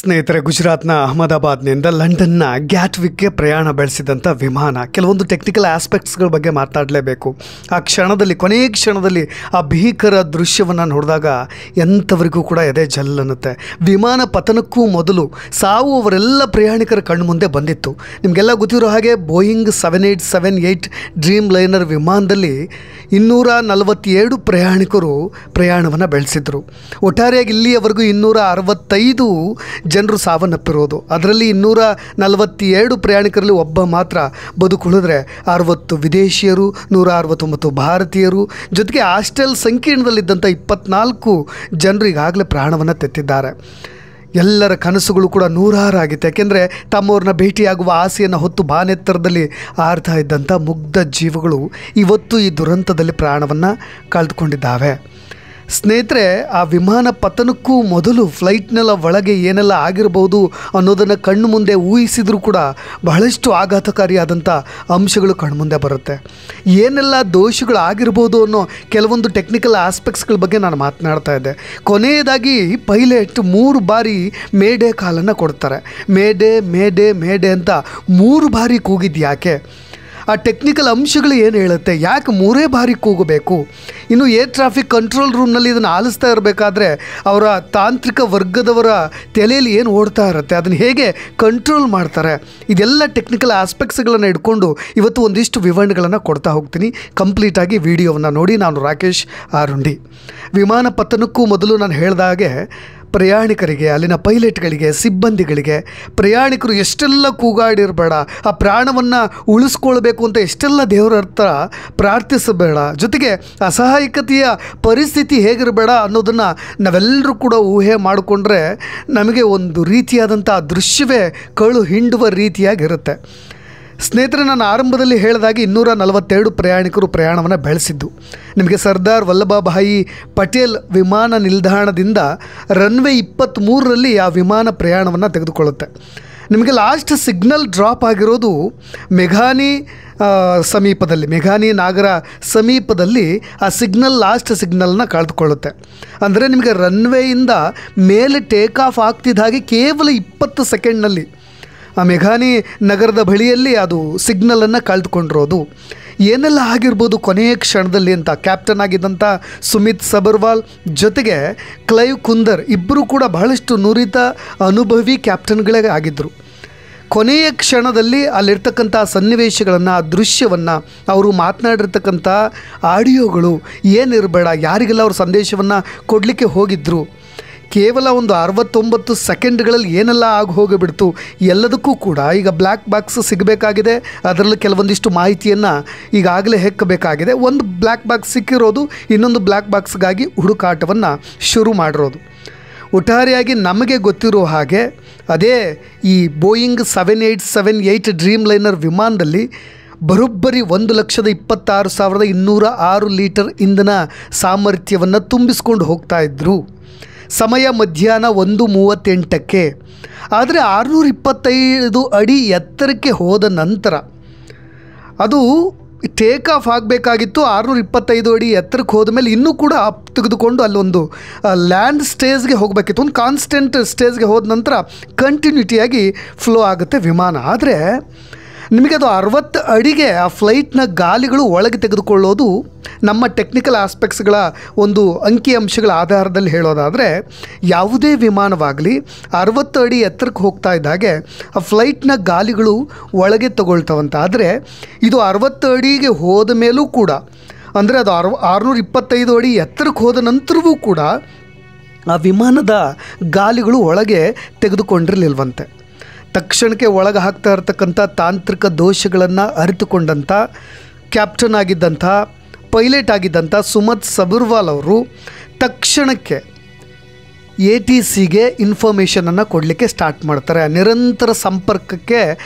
ಸ್ನೇಹಿತರೆ, ಗುಜರಾತ್ನ ಅಹಮದಾಬಾದ್ನಿಂದ ಲಂಡನ್ನ ಗ್ಯಾಟ್ವಿಕ್ಗೆ ಪ್ರಯಾಣ ಬೆಳೆಸಿದಂಥ ವಿಮಾನ. ಕೆಲವೊಂದು ಟೆಕ್ನಿಕಲ್ ಆಸ್ಪೆಕ್ಟ್ಸ್ಗಳ ಬಗ್ಗೆ ಮಾತಾಡಲೇಬೇಕು. ಆ ಕ್ಷಣದಲ್ಲಿ, ಕೊನೆಯ ಕ್ಷಣದಲ್ಲಿ ಆ ಭೀಕರ ದೃಶ್ಯವನ್ನು ನೋಡಿದಾಗ ಎಂಥವರಿಗೂ ಕೂಡ ಎದೆ ಜಲ್ ಅನ್ನುತ್ತೆ. ವಿಮಾನ ಪತನಕ್ಕೂ ಮೊದಲು ಸಾವು ಅವರೆಲ್ಲ ಪ್ರಯಾಣಿಕರ ಕಣ್ಣು ಮುಂದೆ ಬಂದಿತ್ತು. ನಿಮಗೆಲ್ಲ ಗೊತ್ತಿರೋ ಹಾಗೆ ಬೋಯಿಂಗ್ 7878 ಡ್ರೀಮ್ ಲೈನರ್ ವಿಮಾನದಲ್ಲಿ 247 ಪ್ರಯಾಣಿಕರು ಪ್ರಯಾಣವನ್ನು ಬೆಳೆಸಿದರು. ಒಟ್ಟಾರೆಯಾಗಿ ಇಲ್ಲಿಯವರೆಗೂ 265 ಜನರು ಸಾವನ್ನಪ್ಪಿರೋದು. ಅದರಲ್ಲಿ 247 ಪ್ರಯಾಣಿಕರಲ್ಲಿ ಒಬ್ಬ ಮಾತ್ರ ಬದುಕುಳಿದ್ರೆ 60 ವಿದೇಶಿಯರು, 169 ಭಾರತೀಯರು, ಜೊತೆಗೆ ಹಾಸ್ಟೆಲ್ ಸಂಕೀರ್ಣದಲ್ಲಿದ್ದಂಥ 24 ಜನರು ಈಗಾಗಲೇ ಪ್ರಾಣವನ್ನು ತೆತ್ತಿದ್ದಾರೆ. ಎಲ್ಲರ ಕನಸುಗಳು ಕೂಡ ನೂರಾರಾಗಿತ್ತು. ಯಾಕೆಂದರೆ ತಮ್ಮವ್ರನ್ನ ಭೇಟಿಯಾಗುವ ಆಸೆಯನ್ನು ಹೊತ್ತು ಬಾನೆತ್ತರದಲ್ಲಿ ಆರ್ತಾ ಇದ್ದಂಥ ಮುಗ್ಧ ಜೀವಗಳು ಇವತ್ತು ಈ ದುರಂತದಲ್ಲಿ ಪ್ರಾಣವನ್ನು ಕಳೆದುಕೊಂಡಿದ್ದಾವೆ. ಸ್ನೇಹಿತರೆ, ಆ ವಿಮಾನ ಪತನಕ್ಕೂ ಮೊದಲು ಫ್ಲೈಟ್ನೆಲ್ಲ ಒಳಗೆ ಏನೆಲ್ಲ ಆಗಿರ್ಬೋದು ಅನ್ನೋದನ್ನು ಕಣ್ಣು ಮುಂದೆ ಊಹಿಸಿದರೂ ಕೂಡ ಬಹಳಷ್ಟು ಆಘಾತಕಾರಿಯಾದಂಥ ಅಂಶಗಳು ಕಣ್ಮುಂದೆ ಬರುತ್ತೆ. ಏನೆಲ್ಲ ದೋಷಗಳು ಆಗಿರ್ಬೋದು ಅನ್ನೋ ಕೆಲವೊಂದು ಟೆಕ್ನಿಕಲ್ ಆಸ್ಪೆಕ್ಟ್ಸ್ಗಳ ಬಗ್ಗೆ ನಾನು ಮಾತನಾಡ್ತಾ ಇದ್ದೆ. ಕೊನೆಯದಾಗಿ ಪೈಲಟ್ 3 ಬಾರಿ ಮೇಡೇ ಕಾಲನ್ನು ಕೊಡ್ತಾರೆ. ಮೇಡೇ ಮೇಡೇ ಮೇಡೇ ಅಂತ 3 ಬಾರಿ ಕೂಗಿದ್ದು ಯಾಕೆ? ಆ ಟೆಕ್ನಿಕಲ್ ಅಂಶಗಳು ಏನು ಹೇಳುತ್ತೆ? ಯಾಕೆ 3 ಬಾರಿ ಕೂಗಬೇಕು? ಇನ್ನು ಏರ್ ಟ್ರಾಫಿಕ್ ಕಂಟ್ರೋಲ್ ರೂಮ್ನಲ್ಲಿ ಇದನ್ನು ಆಲಿಸ್ತಾ ಇರಬೇಕಾದ್ರೆ ಅವರ ತಾಂತ್ರಿಕ ವರ್ಗದವರ ತಲೆಯಲ್ಲಿ ಏನು ಓಡ್ತಾ ಇರುತ್ತೆ, ಅದನ್ನು ಹೇಗೆ ಕಂಟ್ರೋಲ್ ಮಾಡ್ತಾರೆ? ಇದೆಲ್ಲ ಟೆಕ್ನಿಕಲ್ ಆಸ್ಪೆಕ್ಟ್ಸ್ಗಳನ್ನು ಇಟ್ಕೊಂಡು ಇವತ್ತು ಒಂದಿಷ್ಟು ವಿವರಣೆಗಳನ್ನು ಕೊಡ್ತಾ ಹೋಗ್ತೀನಿ. ಕಂಪ್ಲೀಟಾಗಿ ವಿಡಿಯೋವನ್ನು ನೋಡಿ. ನಾನು ರಾಕೇಶ್ ಆರುಂಡಿ. ವಿಮಾನ ಪತನಕ್ಕೂ ಮೊದಲು ನಾನು ಹೇಳಿದಾಗೆ ಪ್ರಯಾಣಿಕರಿಗೆ, ಅಲ್ಲಿನ ಪೈಲಟ್ಗಳಿಗೆ, ಸಿಬ್ಬಂದಿಗಳಿಗೆ ಪ್ರಯಾಣಿಕರು ಎಷ್ಟೆಲ್ಲ ಕೂಗಾಡಿರಬೇಡ, ಆ ಪ್ರಾಣವನ್ನು ಉಳಿಸ್ಕೊಳ್ಬೇಕು ಅಂತ ಎಷ್ಟೆಲ್ಲ ದೇವರ ಹತ್ರ ಪ್ರಾರ್ಥಿಸಬೇಡ, ಜೊತೆಗೆ ಅಸಹಾಯಕತೆಯ ಪರಿಸ್ಥಿತಿ ಹೇಗಿರಬೇಡ ಅನ್ನೋದನ್ನು ನಾವೆಲ್ಲರೂ ಕೂಡ ಊಹೆ ಮಾಡಿಕೊಂಡ್ರೆ ನಮಗೆ ಒಂದು ರೀತಿಯಾದಂಥ ದೃಶ್ಯವೇ ಕಳು ಹಿಂಡುವ ರೀತಿಯಾಗಿರುತ್ತೆ. ಸ್ನೇಹಿತರೆ, ನಾನು ಆರಂಭದಲ್ಲಿ ಹೇಳಿದಾಗೆ 242 ಪ್ರಯಾಣಿಕರು ಪ್ರಯಾಣವನ್ನು ಬೆಳೆಸಿದ್ದು. ನಿಮಗೆ ಸರ್ದಾರ್ ವಲ್ಲಭಭಾಯಿ ಪಟೇಲ್ ವಿಮಾನ ನಿಲ್ದಾಣದಿಂದ ರನ್ವೇ 23ರಲ್ಲಿ ಆ ವಿಮಾನ ಪ್ರಯಾಣವನ್ನು ತೆಗೆದುಕೊಳ್ಳುತ್ತೆ. ನಿಮಗೆ ಲಾಸ್ಟ್ ಸಿಗ್ನಲ್ ಡ್ರಾಪ್ ಆಗಿರೋದು ಮೆಘಾನಿ ಸಮೀಪದಲ್ಲಿ, ಮೆಘಾನಿ ನಾಗರ ಸಮೀಪದಲ್ಲಿ ಆ ಸಿಗ್ನಲ್, ಲಾಸ್ಟ್ ಸಿಗ್ನಲ್ನ ಕಳೆದುಕೊಳ್ಳುತ್ತೆ. ಅಂದರೆ ನಿಮಗೆ ರನ್ವೇಯಿಂದ ಮೇಲೆ ಟೇಕ್ ಆಫ್ ಆಗ್ತಿದ್ದ ಹಾಗೆ ಕೇವಲ 20 ಸೆಕೆಂಡ್ನಲ್ಲಿ ಆ ಮೆಘಾನಿ ನಗರದ ಬಳಿಯಲ್ಲಿ ಅದು ಸಿಗ್ನಲನ್ನು ಕಳೆದುಕೊಂಡಿರೋದು. ಏನೆಲ್ಲ ಆಗಿರ್ಬೋದು ಕೊನೆಯ ಕ್ಷಣದಲ್ಲಿ ಅಂತ ಕ್ಯಾಪ್ಟನ್ ಆಗಿದ್ದಂಥ ಸುಮಿತ್ ಸಬರ್ವಾಲ್ ಜೊತೆಗೆ ಕ್ಲೈವ್ ಕುಂದರ್ ಇಬ್ಬರು ಕೂಡ ಬಹಳಷ್ಟು ನುರಿತ ಅನುಭವಿ ಕ್ಯಾಪ್ಟನ್ಗಳೇ ಆಗಿದ್ದರು. ಕೊನೆಯ ಕ್ಷಣದಲ್ಲಿ ಅಲ್ಲಿರ್ತಕ್ಕಂಥ ಸನ್ನಿವೇಶಗಳನ್ನು, ಆ ದೃಶ್ಯವನ್ನು, ಅವರು ಮಾತನಾಡಿರ್ತಕ್ಕಂಥ ಆಡಿಯೋಗಳು ಏನಿರಬೇಡ, ಯಾರಿಗೆಲ್ಲ ಅವರು ಸಂದೇಶವನ್ನು ಕೊಡಲಿಕ್ಕೆ ಹೋಗಿದ್ದರು, ಕೇವಲ ಒಂದು 69 ಸೆಕೆಂಡ್ಗಳಲ್ಲಿ ಏನೆಲ್ಲ ಆಗಿ ಹೋಗಿಬಿಡ್ತು ಎಲ್ಲದಕ್ಕೂ ಕೂಡ ಈಗ ಬ್ಲ್ಯಾಕ್ ಬಾಕ್ಸ್ ಸಿಗಬೇಕಾಗಿದೆ. ಅದರಲ್ಲಿ ಕೆಲವೊಂದಿಷ್ಟು ಮಾಹಿತಿಯನ್ನು ಈಗಾಗಲೇ ಹೆಕ್ಕಬೇಕಾಗಿದೆ. ಒಂದು ಬ್ಲ್ಯಾಕ್ ಬಾಕ್ಸ್ ಸಿಕ್ಕಿರೋದು, ಇನ್ನೊಂದು ಬ್ಲ್ಯಾಕ್ ಬಾಕ್ಸ್ಗಾಗಿ ಹುಡುಕಾಟವನ್ನು ಶುರು ಮಾಡಿರೋದು. ಒಟ್ಟಾರೆಯಾಗಿ ನಮಗೆ ಗೊತ್ತಿರೋ ಹಾಗೆ ಅದೇ ಈ ಬೋಯಿಂಗ್ 7878 ಡ್ರೀಮ್ ಲೈನರ್ ವಿಮಾನದಲ್ಲಿ ಬರೋಬ್ಬರಿ 1,26,206 ಲೀಟರ್ ಇಂಧನ ಸಾಮರ್ಥ್ಯವನ್ನು ತುಂಬಿಸ್ಕೊಂಡು ಹೋಗ್ತಾ ಇದ್ದರು. ಸಮಯ ಮಧ್ಯಾಹ್ನ 1:38ಕ್ಕೆ. ಆದರೆ 625 ಅಡಿ ಎತ್ತರಕ್ಕೆ ಹೋದ ನಂತರ ಅದು ಟೇಕ್ ಆಫ್ ಆಗಬೇಕಾಗಿತ್ತು. 625 ಅಡಿ ಎತ್ತರಕ್ಕೆ ಹೋದ ಮೇಲೆ ಇನ್ನೂ ಕೂಡ ಅಪ್ ತೆಗೆದುಕೊಂಡು ಅಲ್ಲೊಂದು ಲ್ಯಾಂಡ್ ಸ್ಟೇಜ್ಗೆ ಹೋಗಬೇಕಿತ್ತು. ಒಂದು ಕಾನ್ಸ್ಟೆಂಟ್ ಸ್ಟೇಜ್ಗೆ ಹೋದ ನಂತರ ಕಂಟಿನ್ಯೂಟಿಯಾಗಿ ಫ್ಲೋ ಆಗುತ್ತೆ ವಿಮಾನ. ಆದರೆ ನಿಮಗೆ ಅದು 60 ಅಡಿಗೆ ಆ ಫ್ಲೈಟ್ನ ಗಾಲಿಗಳು ಒಳಗೆ ತೆಗೆದುಕೊಳ್ಳೋದು ನಮ್ಮ ಟೆಕ್ನಿಕಲ್ ಆಸ್ಪೆಕ್ಟ್ಸ್ಗಳ ಒಂದು ಅಂಕಿಅಂಶಗಳ ಆಧಾರದಲ್ಲಿ ಹೇಳೋದಾದರೆ, ಯಾವುದೇ ವಿಮಾನವಾಗಲಿ 60 ಅಡಿ ಎತ್ತರಕ್ಕೆ ಹೋಗ್ತಾ ಇದ್ದಾಗೆ ಆ ಫ್ಲೈಟ್ನ ಗಾಲಿಗಳು ಒಳಗೆ ತಗೊಳ್ತವಂತ. ಆದರೆ ಇದು 60 ಅಡಿಗೆ ಹೋದ ಮೇಲೂ ಕೂಡ, ಅಂದರೆ ಅದು 625 ಅಡಿ ಎತ್ತರಕ್ಕೆ ಹೋದ ನಂತರವೂ ಕೂಡ ಆ ವಿಮಾನದ ಗಾಲಿಗಳು ಒಳಗೆ ತೆಗೆದುಕೊಂಡಿರಲಿಲ್ವಂತೆ. ತಕ್ಷಣಕ್ಕೆ ಒಳಗೆ ಹಾಕ್ತಾ ಇರ್ತಕ್ಕಂಥ ತಾಂತ್ರಿಕ ದೋಷಗಳನ್ನು ಅರಿತುಕೊಂಡಂಥ ಕ್ಯಾಪ್ಟನ್ ಆಗಿದ್ದಂಥ, ಪೈಲಟ್ ಆಗಿದ್ದಂಥ ಸುಮಿತ್ ಸಬರ್ವಾಲ್ ಅವರು ತಕ್ಷಣಕ್ಕೆ ATCಗೆ ಇನ್ಫಾರ್ಮೇಷನನ್ನು ಕೊಡಲಿಕ್ಕೆ ಸ್ಟಾರ್ಟ್ ಮಾಡ್ತಾರೆ. ನಿರಂತರ ಸಂಪರ್ಕಕ್ಕೆ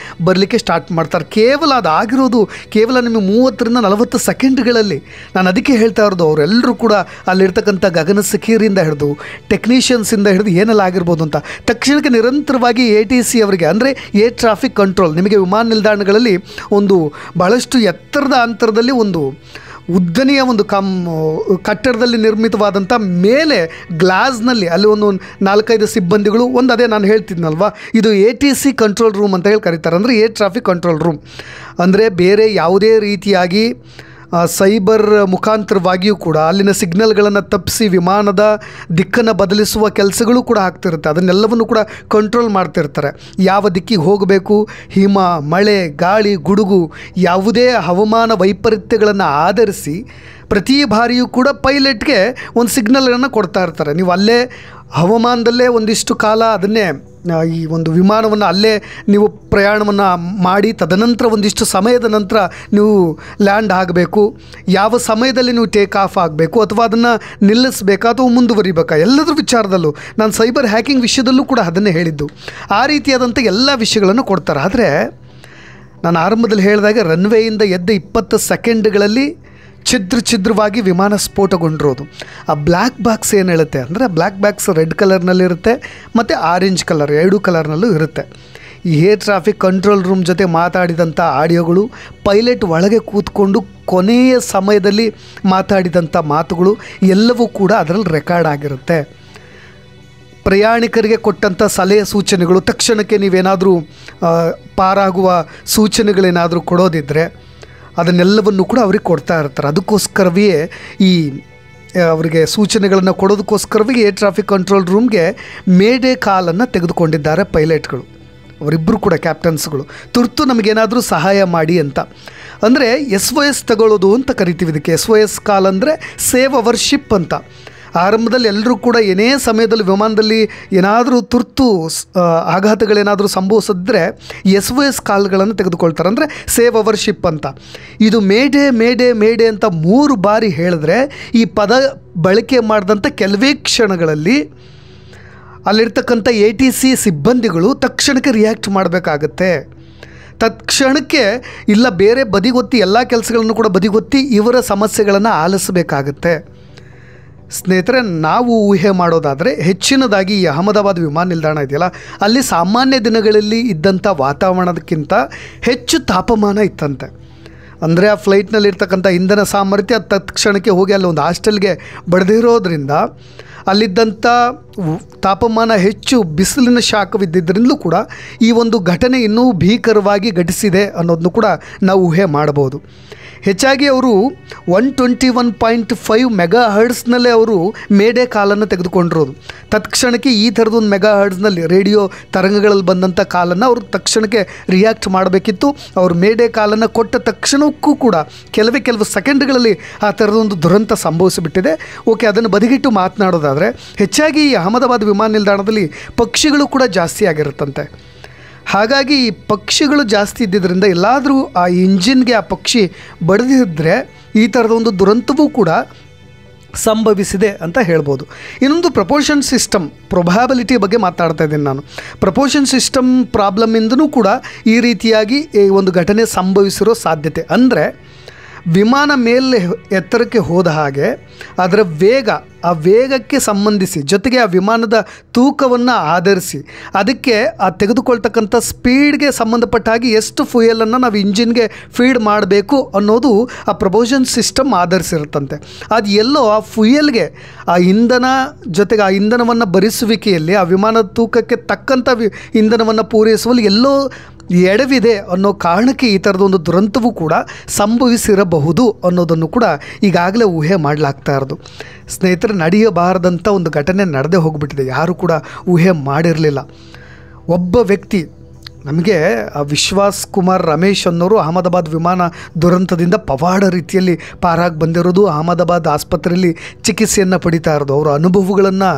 ಬರಲಿಕ್ಕೆ ಸ್ಟಾರ್ಟ್ ಮಾಡ್ತಾರೆ. ಕೇವಲ ಅದಾಗಿರೋದು ಕೇವಲ ನಿಮಗೆ 30ರಿಂದ 40 ಸೆಕೆಂಡ್ಗಳಲ್ಲಿ. ನಾನು ಅದಕ್ಕೆ ಹೇಳ್ತಾ ಇರೋದು, ಅವರೆಲ್ಲರೂ ಕೂಡ ಅಲ್ಲಿರ್ತಕ್ಕಂಥ ಗಗನ ಸಖಿಯರಿಂದ ಹಿಡಿದು ಟೆಕ್ನಿಷಿಯನ್ಸಿಂದ ಹಿಡಿದು ಏನೆಲ್ಲ ಆಗಿರ್ಬೋದು ಅಂತ ತಕ್ಷಣಕ್ಕೆ ನಿರಂತರವಾಗಿ ATC ಅವರಿಗೆ, ಅಂದರೆ ಏರ್ ಟ್ರಾಫಿಕ್ ಕಂಟ್ರೋಲ್, ನಿಮಗೆ ವಿಮಾನ ನಿಲ್ದಾಣಗಳಲ್ಲಿ ಒಂದು ಬಹಳಷ್ಟು ಎತ್ತರದ ಅಂತರದಲ್ಲಿ ಒಂದು ಉದ್ದನೆಯ ಒಂದು ಕಟ್ಟಡದಲ್ಲಿ ನಿರ್ಮಿತವಾದಂಥ ಮೇಲೆ ಗ್ಲಾಸ್ನಲ್ಲಿ ಅಲ್ಲಿ ಒಂದು 4-5 ಸಿಬ್ಬಂದಿಗಳು ಅದೇ ನಾನು ಹೇಳ್ತಿದ್ನಲ್ವ, ಇದು ATC ಕಂಟ್ರೋಲ್ ರೂಮ್ ಅಂತ ಹೇಳಿ ಕರೀತಾರೆ. ಅಂದರೆ ಏರ್ ಟ್ರಾಫಿಕ್ ಕಂಟ್ರೋಲ್ ರೂಮ್ ಅಂದರೆ ಬೇರೆ ಯಾವುದೇ ರೀತಿಯಾಗಿ ಸೈಬರ್ ಮುಖಾಂತರವಾಗಿಯೂ ಕೂಡ ಅಲ್ಲಿನ ಸಿಗ್ನಲ್ಗಳನ್ನು ತಪ್ಪಿಸಿ ವಿಮಾನದ ದಿಕ್ಕನ್ನು ಬದಲಿಸುವ ಕೆಲಸಗಳು ಕೂಡ ಆಗ್ತಿರುತ್ತೆ. ಅದನ್ನೆಲ್ಲವನ್ನು ಕೂಡ ಕಂಟ್ರೋಲ್ ಮಾಡ್ತಿರ್ತಾರೆ. ಯಾವ ದಿಕ್ಕಿಗೆ ಹೋಗಬೇಕು, ಹಿಮ, ಮಳೆ, ಗಾಳಿ, ಗುಡುಗು, ಯಾವುದೇ ಹವಾಮಾನ ವೈಪರೀತ್ಯಗಳನ್ನು ಆಧರಿಸಿ ಪ್ರತಿ ಬಾರಿಯೂ ಕೂಡ ಪೈಲಟ್ಗೆ ಒಂದು ಸಿಗ್ನಲ್ಗಳನ್ನು ಕೊಡ್ತಾ ಇರ್ತಾರೆ. ನೀವು ಅಲ್ಲೇ ಹವಾಮಾನದಲ್ಲೇ ಒಂದಿಷ್ಟು ಕಾಲ ಅದನ್ನೇ ಈ ಒಂದು ವಿಮಾನವನ್ನು ಅಲ್ಲೇ ನೀವು ಪ್ರಯಾಣವನ್ನು ಮಾಡಿ ತದನಂತರ ಒಂದಿಷ್ಟು ಸಮಯದ ನಂತರ ನೀವು ಲ್ಯಾಂಡ್ ಆಗಬೇಕು, ಯಾವ ಸಮಯದಲ್ಲಿ ನೀವು ಟೇಕ್ ಆಫ್ ಆಗಬೇಕು ಅಥವಾ ಅದನ್ನು ನಿಲ್ಲಿಸಬೇಕಾ ಅಥವಾ ಮುಂದುವರಿಬೇಕಾ, ಎಲ್ಲದರ ವಿಚಾರದಲ್ಲೂ ನಾನು ಸೈಬರ್ ಹ್ಯಾಕಿಂಗ್ ವಿಷಯದಲ್ಲೂ ಕೂಡ ಅದನ್ನೇ ಹೇಳಿದ್ದು. ಆ ರೀತಿಯಾದಂಥ ಎಲ್ಲ ವಿಷಯಗಳನ್ನು ಕೊಡ್ತಾರೆ. ಆದರೆ ನಾನು ಆರಂಭದಲ್ಲಿ ಹೇಳಿದಾಗ ರನ್ವೇಯಿಂದ ಎದ್ದ 20 ಸೆಕೆಂಡ್ಗಳಲ್ಲಿ ಛಿದ್ರವಾಗಿ ವಿಮಾನ ಸ್ಫೋಟಗೊಂಡಿರೋದು. ಆ ಬ್ಲ್ಯಾಕ್ ಬಾಕ್ಸ್ ಏನು ಹೇಳುತ್ತೆ ಅಂದರೆ, ಬ್ಲ್ಯಾಕ್ ಬಾಕ್ಸ್ ರೆಡ್ ಕಲರ್ನಲ್ಲಿರುತ್ತೆ ಮತ್ತು ಆರೆಂಜ್ ಕಲರ್, 2 ಕಲರ್ನಲ್ಲೂ ಇರುತ್ತೆ. ಈ ಏರ್ ಟ್ರಾಫಿಕ್ ಕಂಟ್ರೋಲ್ ರೂಮ್ ಜೊತೆ ಮಾತಾಡಿದಂಥ ಆಡಿಯೋಗಳು, ಪೈಲಟ್ ಒಳಗೆ ಕೂತ್ಕೊಂಡು ಕೊನೆಯ ಸಮಯದಲ್ಲಿ ಮಾತಾಡಿದಂಥ ಮಾತುಗಳು ಎಲ್ಲವೂ ಕೂಡ ಅದರಲ್ಲಿ ರೆಕಾರ್ಡ್ ಆಗಿರುತ್ತೆ. ಪ್ರಯಾಣಿಕರಿಗೆ ಕೊಟ್ಟಂಥ ಸಲಹೆ ಸೂಚನೆಗಳು, ತಕ್ಷಣಕ್ಕೆ ನೀವೇನಾದರೂ ಪಾರಾಗುವ ಸೂಚನೆಗಳೇನಾದರೂ ಕೊಡೋದಿದ್ದರೆ ಅದನ್ನೆಲ್ಲವನ್ನು ಕೂಡ ಅವ್ರಿಗೆ ಕೊಡ್ತಾ ಇರ್ತಾರೆ. ಅದಕ್ಕೋಸ್ಕರವೇ ಅವರಿಗೆ ಸೂಚನೆಗಳನ್ನು ಕೊಡೋದಕ್ಕೋಸ್ಕರವೇ ಏರ್ ಟ್ರಾಫಿಕ್ ಕಂಟ್ರೋಲ್ ರೂಮ್ಗೆ ಮೇಡೇ ಕಾಲನ್ನು ತೆಗೆದುಕೊಂಡಿದ್ದಾರೆ ಪೈಲಟ್ಗಳು. ಅವರಿಬ್ಬರು ಕೂಡ ಕ್ಯಾಪ್ಟನ್ಸ್ಗಳು. ತುರ್ತು ನಮಗೇನಾದರೂ ಸಹಾಯ ಮಾಡಿ ಅಂತ. ಅಂದರೆ SOS ತಗೊಳ್ಳೋದು ಅಂತ ಕರಿತೀವಿ ಇದಕ್ಕೆ. SOS ಕಾಲ್ ಅಂದರೆ ಸೇವ್ ಅವರ್ ಶಿಪ್ ಅಂತ. ಆರಂಭದಲ್ಲಿ ಎಲ್ಲರೂ ಕೂಡ ಏನೇ ಸಮಯದಲ್ಲಿ ವಿಮಾನದಲ್ಲಿ ಏನಾದರೂ ತುರ್ತು ಆಘಾತಗಳೇನಾದರೂ ಸಂಭವಿಸಿದ್ರೆ SOS ಕಾಲ್ಗಳನ್ನು ತೆಗೆದುಕೊಳ್ತಾರೆ. ಅಂದರೆ ಸೇವ್ ಅವರ್ ಶಿಪ್ ಅಂತ. ಇದು ಮೇಡೇ ಮೇಡೇ ಮೇಡೇ ಅಂತ 3 ಬಾರಿ ಹೇಳಿದ್ರೆ ಈ ಪದ ಬಳಕೆ ಮಾಡಿದಂಥ ಕೆಲವೇ ಕ್ಷಣಗಳಲ್ಲಿ ಅಲ್ಲಿರ್ತಕ್ಕಂಥ ATC ಸಿಬ್ಬಂದಿಗಳು ತಕ್ಷಣಕ್ಕೆ ರಿಯಾಕ್ಟ್ ಮಾಡಬೇಕಾಗತ್ತೆ. ತಕ್ಷಣಕ್ಕೆ ಇಲ್ಲ ಬೇರೆ ಬದಿಗೊತ್ತಿ ಎಲ್ಲ ಕೆಲಸಗಳನ್ನು ಕೂಡ ಬದಿಗೊತ್ತಿ ಇವರ ಸಮಸ್ಯೆಗಳನ್ನು ಆಲಿಸಬೇಕಾಗತ್ತೆ. ಸ್ನೇಹಿತರೆ, ನಾವು ಊಹೆ ಮಾಡೋದಾದರೆ ಹೆಚ್ಚಿನದಾಗಿ ಈ ಅಹಮದಾಬಾದ್ ವಿಮಾನ ನಿಲ್ದಾಣ ಇದೆಯಲ್ಲ, ಅಲ್ಲಿ ಸಾಮಾನ್ಯ ದಿನಗಳಲ್ಲಿ ಇದ್ದಂಥ ವಾತಾವರಣದಕ್ಕಿಂತ ಹೆಚ್ಚು ತಾಪಮಾನ ಇತ್ತಂತೆ. ಅಂದರೆ ಆ ಫ್ಲೈಟ್ನಲ್ಲಿರ್ತಕ್ಕಂಥ ಇಂಧನ ಸಾಮರ್ಥ್ಯ ತಕ್ಷಣಕ್ಕೆ ಹೋಗಿ ಅಲ್ಲಿ ಒಂದು ಹಾಸ್ಟೆಲ್ಗೆ ಬಡ್ದಿರೋದ್ರಿಂದ ಅಲ್ಲಿದ್ದಂಥ ತಾಪಮಾನ ಹೆಚ್ಚು ಬಿಸಿಲಿನ ಶಾಖವಿದ್ದಿದ್ದರಿಂದಲೂ ಕೂಡ ಈ ಒಂದು ಘಟನೆ ಇನ್ನೂ ಭೀಕರವಾಗಿ ಘಟಿಸಿದೆ ಅನ್ನೋದನ್ನು ಕೂಡ ನಾವು ಊಹೆ ಮಾಡಬಹುದು. ಹೆಚ್ಚಾಗಿ ಅವರು 121.5 ಮೆಗಾ ಹರ್ಡ್ಸ್ನಲ್ಲೇ ಅವರು ಮೇಡೇ ಕಾಲನ್ನು ತೆಗೆದುಕೊಂಡಿರೋದು. ತತ್ಕ್ಷಣಕ್ಕೆ ಈ ಥರದೊಂದು ಮೆಗಾ ಹರ್ಡ್ಸ್ನಲ್ಲಿ ರೇಡಿಯೋ ತರಂಗಗಳಲ್ಲಿ ಬಂದಂಥ ಕಾಲನ್ನು ಅವರು ತಕ್ಷಣಕ್ಕೆ ರಿಯಾಕ್ಟ್ ಮಾಡಬೇಕಿತ್ತು. ಅವರು ಮೇಡೇ ಕಾಲನ್ನು ಕೊಟ್ಟ ತಕ್ಷಣಕ್ಕೂ ಕೂಡ ಕೆಲವು ಸೆಕೆಂಡ್ಗಳಲ್ಲಿ ಆ ಥರದೊಂದು ದುರಂತ ಸಂಭವಿಸಿಬಿಟ್ಟಿದೆ. ಓಕೆ, ಅದನ್ನು ಬದಿಗಿಟ್ಟು ಮಾತನಾಡೋದಾದರೆ ಹೆಚ್ಚಾಗಿ ಈ ಅಹಮದಾಬಾದ್ ವಿಮಾನ ನಿಲ್ದಾಣದಲ್ಲಿ ಪಕ್ಷಿಗಳು ಕೂಡ ಜಾಸ್ತಿ ಆಗಿರುತ್ತಂತೆ. ಹಾಗಾಗಿ ಈ ಪಕ್ಷಿಗಳು ಜಾಸ್ತಿ ಇದ್ದಿದ್ದರಿಂದ ಎಲ್ಲಾದರೂ ಆ ಇಂಜಿನ್ಗೆ ಆ ಪಕ್ಷಿ ಬಡಿದಿದ್ದರೆ ಈ ಥರದ ಒಂದು ದುರಂತವೂ ಕೂಡ ಸಂಭವಿಸಿದೆ ಅಂತ ಹೇಳ್ಬೋದು. ಇನ್ನೊಂದು ಪ್ರಪೋರ್ಷನ್ ಸಿಸ್ಟಮ್ ಪ್ರೊಬಾಬಿಲಿಟಿ ಬಗ್ಗೆ ಮಾತಾಡ್ತಾ ಇದ್ದೀನಿ ನಾನು. ಪ್ರಪೋರ್ಷನ್ ಸಿಸ್ಟಮ್ ಪ್ರಾಬ್ಲಮಿಂದನೂ ಕೂಡ ಈ ರೀತಿಯಾಗಿ ಒಂದು ಘಟನೆ ಸಂಭವಿಸಿರೋ ಸಾಧ್ಯತೆ. ಅಂದರೆ ವಿಮಾನ ಮೇಲೆ ಎತ್ತರಕ್ಕೆ ಹೋದ ಹಾಗೆ ಅದರ ಆ ವೇಗಕ್ಕೆ ಸಂಬಂಧಿಸಿ ಜೊತೆಗೆ ಆ ವಿಮಾನದ ತೂಕವನ್ನು ಆಧರಿಸಿ ಅದಕ್ಕೆ ಆ ತೆಗೆದುಕೊಳ್ತಕ್ಕಂಥ ಸ್ಪೀಡ್ಗೆ ಸಂಬಂಧಪಟ್ಟ ಹಾಗೆ ಎಷ್ಟು ಫ್ಯೂಯಲನ್ನು ನಾವು ಇಂಜಿನ್ಗೆ ಫೀಡ್ ಮಾಡಬೇಕು ಅನ್ನೋದು ಆ ಪ್ರಪೋರ್ಷನ್ ಸಿಸ್ಟಮ್ ಆಧರಿಸಿರುತ್ತಂತೆ. ಅದು ಎಲ್ಲೋ ಆ ಫ್ಯೂಯಲ್ಗೆ ಆ ಇಂಧನ ಜೊತೆಗೆ ಆ ಇಂಧನವನ್ನು ಭರಿಸುವಿಕೆಯಲ್ಲಿ ಆ ವಿಮಾನದ ತೂಕಕ್ಕೆ ತಕ್ಕಂಥ ಇಂಧನವನ್ನು ಪೂರೈಸುವಲ್ಲಿ ಎಲ್ಲೋ ಎಡವಿದೆ ಅನ್ನೋ ಕಾರಣಕ್ಕೆ ಈ ಥರದೊಂದು ದುರಂತವೂ ಕೂಡ ಸಂಭವಿಸಿರಬಹುದು ಅನ್ನೋದನ್ನು ಕೂಡ ಈಗಾಗಲೇ ಊಹೆ ಮಾಡಲಾಗ್ತಾ ಇರೋದು. ಸ್ನೇಹಿತರೆ, ನಡೆಯಬಾರದಂಥ ಒಂದು ಘಟನೆ ನಡೆದೇ ಹೋಗಿಬಿಟ್ಟಿದೆ. ಯಾರೂ ಕೂಡ ಊಹೆ ಮಾಡಿರಲಿಲ್ಲ. ಒಬ್ಬ ವ್ಯಕ್ತಿ, ನಮಗೆ ವಿಶ್ವಾಸ್ ಕುಮಾರ್ ರಮೇಶ್ ಅನ್ನೋರು ಅಹಮದಾಬಾದ್ ವಿಮಾನ ದುರಂತದಿಂದ ಪವಾಡ ರೀತಿಯಲ್ಲಿ ಪಾರಾಗಿ ಬಂದಿರೋದು, ಅಹಮದಾಬಾದ್ ಆಸ್ಪತ್ರೆಯಲ್ಲಿ ಚಿಕಿತ್ಸೆಯನ್ನು ಪಡಿತಾ ಇರೋದು. ಅವರ ಅನುಭವಗಳನ್ನು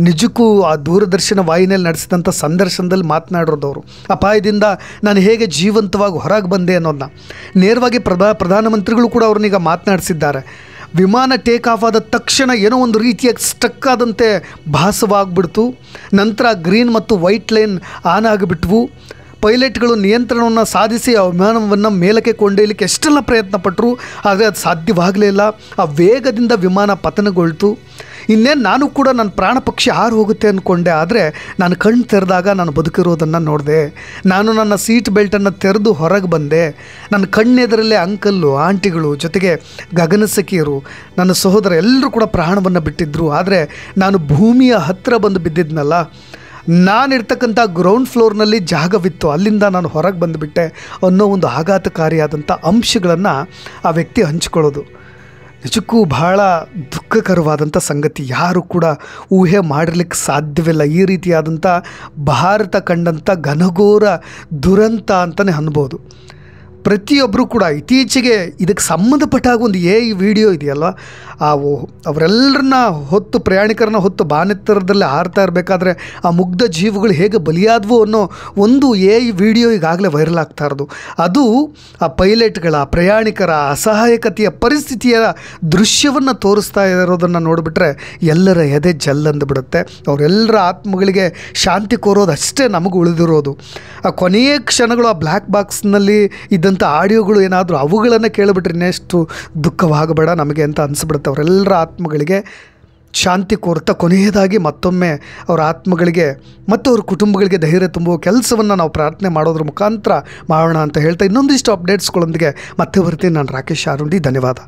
ನಿಜಕ್ಕೂ ಆ ದೂರದರ್ಶನ ವಾಹಿನಿಯಲ್ಲಿ ನಡೆಸಿದಂಥ ಸಂದರ್ಶನದಲ್ಲಿ ಮಾತನಾಡಿರೋದವರು. ಅಪಾಯದಿಂದ ನಾನು ಹೇಗೆ ಜೀವಂತವಾಗಿ ಹೊರಗೆ ಬಂದೆ ಅನ್ನೋದನ್ನ ನೇರವಾಗಿ ಪ್ರಧಾನಮಂತ್ರಿಗಳು ಕೂಡ ಅವ್ರನ್ನೀಗ ಮಾತನಾಡಿಸಿದ್ದಾರೆ. ವಿಮಾನ ಟೇಕ್ ಆಫ್ ಆದ ತಕ್ಷಣ ಏನೋ ಒಂದು ರೀತಿಯಾಗಿ ಸ್ಟಕ್ ಆದಂತೆ ಭಾಸವಾಗ್ಬಿಡ್ತು. ನಂತರ ಗ್ರೀನ್ ಮತ್ತು ವೈಟ್ ಲೈನ್ ಆನ್ ಆಗಿಬಿಟ್ವು. ಪೈಲಟ್ಗಳು ನಿಯಂತ್ರಣವನ್ನು ಸಾಧಿಸಿ ಆ ವಿಮಾನವನ್ನು ಮೇಲಕ್ಕೆ ಕೊಂಡೊಯ್ಯಲಿಕ್ಕೆ ಎಷ್ಟೆಲ್ಲ ಪ್ರಯತ್ನ ಪಟ್ಟರು, ಆದರೆ ಅದು ಸಾಧ್ಯವಾಗಲಿಲ್ಲ. ಆ ವೇಗದಿಂದ ವಿಮಾನ ಪತನಗೊಳ್ತು. ಇನ್ನೇನು ನಾನು ಕೂಡ ನನ್ನ ಪ್ರಾಣ ಪಕ್ಷಿ ಹಾರು ಹೋಗುತ್ತೆ ಅಂದ್ಕೊಂಡೆ. ಆದರೆ ನಾನು ಕಣ್ಣು ತೆರೆದಾಗ ನಾನು ಬದುಕಿರೋದನ್ನು ನೋಡಿದೆ. ನಾನು ನನ್ನ ಸೀಟ್ ಬೆಲ್ಟನ್ನು ತೆರೆದು ಹೊರಗೆ ಬಂದೆ. ನನ್ನ ಕಣ್ಣೆದರಲ್ಲೇ ಅಂಕಲ್ಲು, ಆಂಟಿಗಳು, ಜೊತೆಗೆ ಗಗನಸಖಿಯರು, ನನ್ನ ಸಹೋದರ ಎಲ್ಲರೂ ಕೂಡ ಪ್ರಾಣವನ್ನು ಬಿಟ್ಟಿದ್ದರು. ಆದರೆ ನಾನು ಭೂಮಿಯ ಹತ್ತಿರ ಬಂದು ಬಿದ್ದಿದ್ನಲ್ಲ, ನಾನಿರ್ತಕ್ಕಂಥ ಗ್ರೌಂಡ್ ಫ್ಲೋರ್ನಲ್ಲಿ ಜಾಗವಿತ್ತು, ಅಲ್ಲಿಂದ ನಾನು ಹೊರಗೆ ಬಂದುಬಿಟ್ಟೆ ಅನ್ನೋ ಒಂದು ಆಘಾತಕಾರಿಯಾದಂಥ ಅಂಶಗಳನ್ನು ಆ ವ್ಯಕ್ತಿ ಹಂಚಿಕೊಳ್ಳೋದು ನಿಜಕ್ಕೂ ಬಹಳ ದುಃಖಕರವಾದಂಥ ಸಂಗತಿ. ಯಾರು ಕೂಡ ಊಹೆ ಮಾಡಿರ್ಲಿಕ್ಕೆ ಸಾಧ್ಯವಿಲ್ಲ. ಈ ರೀತಿಯಾದಂಥ ಭಾರತ ಕಂಡಂಥ ಘನಘೋರ ದುರಂತ ಅಂತಲೇ ಅನ್ಬೋದು. ಪ್ರತಿಯೊಬ್ಬರು ಕೂಡ ಇತ್ತೀಚೆಗೆ ಇದಕ್ಕೆ ಸಂಬಂಧಪಟ್ಟಾಗ ಒಂದು ವಿಡಿಯೋ ಇದೆಯಲ್ವ, ಅವರೆಲ್ಲರನ್ನ ಹೊತ್ತು ಪ್ರಯಾಣಿಕರನ್ನ ಹೊತ್ತು ಬಾನೆತ್ತರದಲ್ಲಿ ಹಾರ್ತಾ ಇರಬೇಕಾದ್ರೆ ಆ ಮುಗ್ಧ ಜೀವಗಳು ಹೇಗೆ ಬಲಿಯಾದವು ಅನ್ನೋ ಒಂದು ವಿಡಿಯೋ ಈಗಾಗಲೇ ವೈರಲ್ ಆಗ್ತಾ ಇರೋದು. ಅದು ಆ ಪೈಲಟ್ಗಳ, ಪ್ರಯಾಣಿಕರ ಅಸಹಾಯಕತೆಯ ಪರಿಸ್ಥಿತಿಯ ದೃಶ್ಯವನ್ನು ತೋರಿಸ್ತಾ ಇರೋದನ್ನು ನೋಡಿಬಿಟ್ರೆ ಎಲ್ಲರ ಎದೆ ಜಲ್ಲಂದುಬಿಡುತ್ತೆ. ಅವರೆಲ್ಲರ ಆತ್ಮಗಳಿಗೆ ಶಾಂತಿ ಕೋರೋದು ಅಷ್ಟೇ ನಮಗೆ ಉಳಿದಿರೋದು. ಆ ಕೊನೆಯ ಕ್ಷಣಗಳು ಆ ಬ್ಲ್ಯಾಕ್ ಬಾಕ್ಸ್ನಲ್ಲಿ ಇದ್ದಂಥ ಆಡಿಯೋಗಳು ಏನಾದರೂ ಅವುಗಳನ್ನು ಕೇಳಿಬಿಟ್ರೆ ಇನ್ನೆಷ್ಟು ದುಃಖವಾಗಬೇಡ ನಮಗೆ ಅಂತ ಅನಿಸ್ಬಿಡುತ್ತೆ. ಅವರೆಲ್ಲರ ಆತ್ಮಗಳಿಗೆ ಶಾಂತಿ ಕೋರ್ತಾ ಕೊನೆಯದಾಗಿ ಮತ್ತೊಮ್ಮೆ ಅವರ ಆತ್ಮಗಳಿಗೆ ಮತ್ತು ಅವ್ರ ಕುಟುಂಬಗಳಿಗೆ ಧೈರ್ಯ ತುಂಬುವ ಕೆಲಸವನ್ನು ನಾವು ಪ್ರಾರ್ಥನೆ ಮಾಡೋದ್ರ ಮುಖಾಂತರ ಮಾಡೋಣ ಅಂತ ಹೇಳ್ತಾ ಇನ್ನೊಂದಿಷ್ಟು ಅಪ್ಡೇಟ್ಸ್ಗಳೊಂದಿಗೆ ಮತ್ತೆ ಬರ್ತೀನಿ. ನಾನು ರಾಕೇಶ್ ಆರುಂಡಿ. ಧನ್ಯವಾದ.